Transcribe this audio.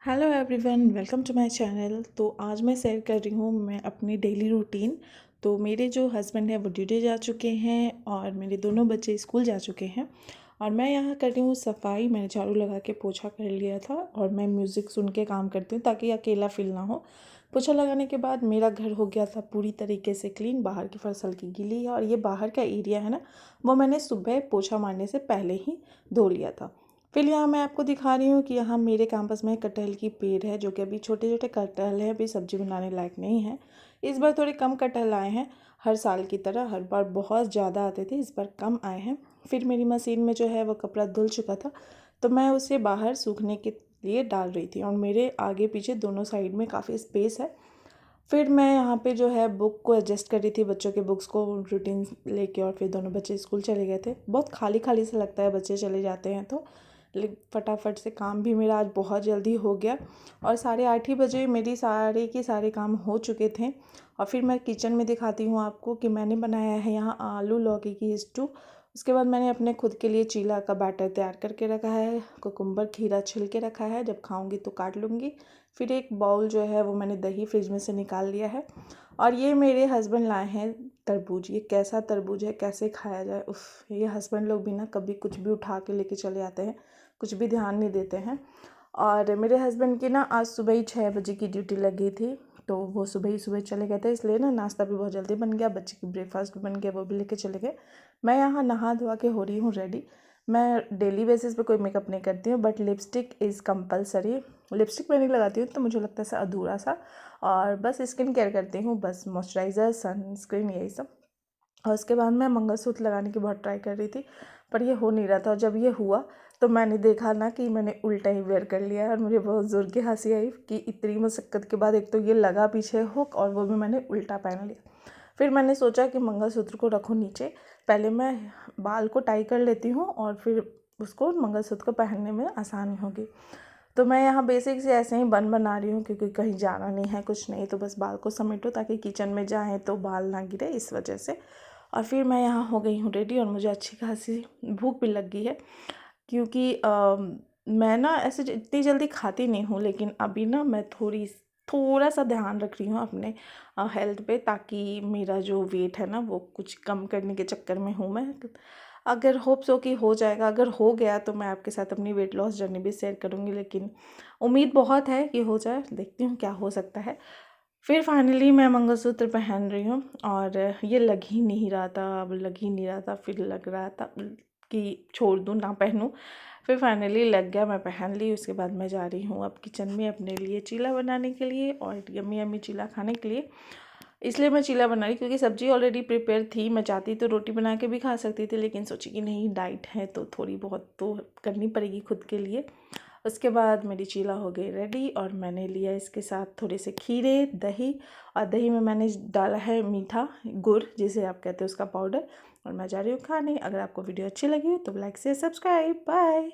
Hello everyone, welcome to my channel. तो आज मैं शेयर कर रही हूँ मैं अपनी डेली रूटीन। तो मेरे जो हस्बैंड है वो ड्यूटी जा चुके हैं और मेरे दोनों बच्चे स्कूल जा चुके हैं और मैं यहाँ कर रही हूँ सफाई। मैंने झाड़ू लगा के पोछा कर लिया था और मैं म्यूज़िक सुन के काम करती हूँ ताकि अकेला फील ना हो। पोछा लगाने के बाद मेरा घर हो गया था पूरी तरीके से क्लीन। बाहर की फर्श हल्की गीली है और ये बाहर का एरिया है ना, वो मैंने सुबह पोछा मारने से पहले ही धो लिया था। फिर यहाँ मैं आपको दिखा रही हूँ कि यहाँ मेरे कैंपस में कटहल की पेड़ है, जो कि अभी छोटे छोटे कटहल हैं, अभी सब्जी बनाने लायक नहीं है। इस बार थोड़े कम कटहल आए हैं। हर साल की तरह हर बार बहुत ज़्यादा आते थे, इस बार कम आए हैं। फिर मेरी मशीन में जो है वो कपड़ा धुल चुका था, तो मैं उसे बाहर सूखने के लिए डाल रही थी और मेरे आगे पीछे दोनों साइड में काफ़ी स्पेस है। फिर मैं यहाँ पे जो है बुक को एडजस्ट कर रही थी, बच्चों के बुक्स को रूटीन लेके। और फिर दोनों बच्चे स्कूल चले गए थे। बहुत खाली खाली सा लगता है बच्चे चले जाते हैं तो, लेकिन फटाफट से काम भी मेरा आज बहुत जल्दी हो गया और 8:30 ही बजे मेरी सारे के सारे काम हो चुके थे। और फिर मैं किचन में दिखाती हूँ आपको कि मैंने बनाया है यहाँ आलू लौकी की स्टू। उसके बाद मैंने अपने खुद के लिए चीला का बैटर तैयार करके रखा है, कुकुम्बर खीरा छिल के रखा है, जब खाऊंगी तो काट लूँगी। फिर एक बाउल जो है वो मैंने दही फ्रिज में से निकाल लिया है। और ये मेरे हस्बैंड लाए हैं तरबूज। ये कैसा तरबूज है, कैसे खाया जाए, उफ। ये हस्बैंड लोग भी ना कभी कुछ भी उठा के लेके चले आते हैं, कुछ भी ध्यान नहीं देते हैं। और मेरे हस्बैंड की ना आज सुबह ही 6 बजे की ड्यूटी लगी थी, तो वो सुबह ही सुबह चले गए थे, इसलिए ना नाश्ता भी बहुत जल्दी बन गया, बच्चे की ब्रेकफास्ट भी बन गया, वो भी लेके चले गए। मैं यहाँ नहा धोआ के हो रही हूँ रेडी। मैं डेली बेसिस पे कोई मेकअप नहीं करती हूँ, but lipstick is compulsory. Lipstick मैं नहीं लगाती हूँ तो मुझे लगता है अधूरा सा। और बस स्किन केयर करती हूँ, बस मॉइस्चराइज़र सनस्क्रीन यही सब। और उसके बाद मैं मंगलसूत्र लगाने की बहुत ट्राई कर रही थी, पर ये हो नहीं रहा था। और जब ये हुआ तो मैंने देखा ना कि मैंने उल्टा ही वेयर कर लिया है और मुझे बहुत ज़ोर की हंसी आई कि इतनी मशक्क़त के बाद एक तो ये लगा पीछे हुक और वो भी मैंने उल्टा पहन लिया। फिर मैंने सोचा कि मंगलसूत्र को रखूँ नीचे, पहले मैं बाल को टाई कर लेती हूँ और फिर उसको मंगलसूत्र को पहनने में आसानी होगी। तो मैं यहाँ बेसिक से ऐसे ही बन बना रही हूँ, क्योंकि कहीं जाना नहीं है कुछ नहीं, तो बस बाल को समेटो ताकि किचन में जाएँ तो बाल ना गिरे, इस वजह से। और फिर मैं यहाँ हो गई हूँ रेडी और मुझे अच्छी खासी भूख भी लग गई है, क्योंकि मैं ना ऐसे इतनी जल्दी खाती नहीं हूँ, लेकिन अभी ना मैं थोड़ा सा ध्यान रख रही हूँ अपने हेल्थ पे, ताकि मेरा जो वेट है ना वो कुछ कम करने के चक्कर में हूँ मैं। अगर होप्स हो कि हो जाएगा, अगर हो गया तो मैं आपके साथ अपनी वेट लॉस जर्नी भी शेयर करूँगी, लेकिन उम्मीद बहुत है कि हो जाए, देखती हूँ क्या हो सकता है। फिर फाइनली मैं मंगलसूत्र पहन रही हूँ और ये लग ही नहीं रहा था, अब लग ही नहीं रहा था, फिर लग रहा था कि छोड़ दूँ ना पहनूँ। फिर फाइनली लग गया, मैं पहन ली। उसके बाद मैं जा रही हूँ अब किचन में अपने लिए चीला बनाने के लिए और यम्मी यम्मी चीला खाने के लिए। इसलिए मैं चीला बना रही क्योंकि सब्ज़ी ऑलरेडी प्रिपेयर थी। मैं चाहती तो रोटी बना के भी खा सकती थी, लेकिन सोची कि नहीं, डाइट है तो थोड़ी बहुत तो करनी पड़ेगी खुद के लिए। उसके बाद मेरी चीला हो गई रेडी और मैंने लिया इसके साथ थोड़े से खीरे, दही। और दही में मैंने डाला है मीठा गुड़, जिसे आप कहते हैं उसका पाउडर। और मैं जा रही हूँ खाने। अगर आपको वीडियो अच्छी लगी हो तो लाइक से सब्सक्राइब। बाय।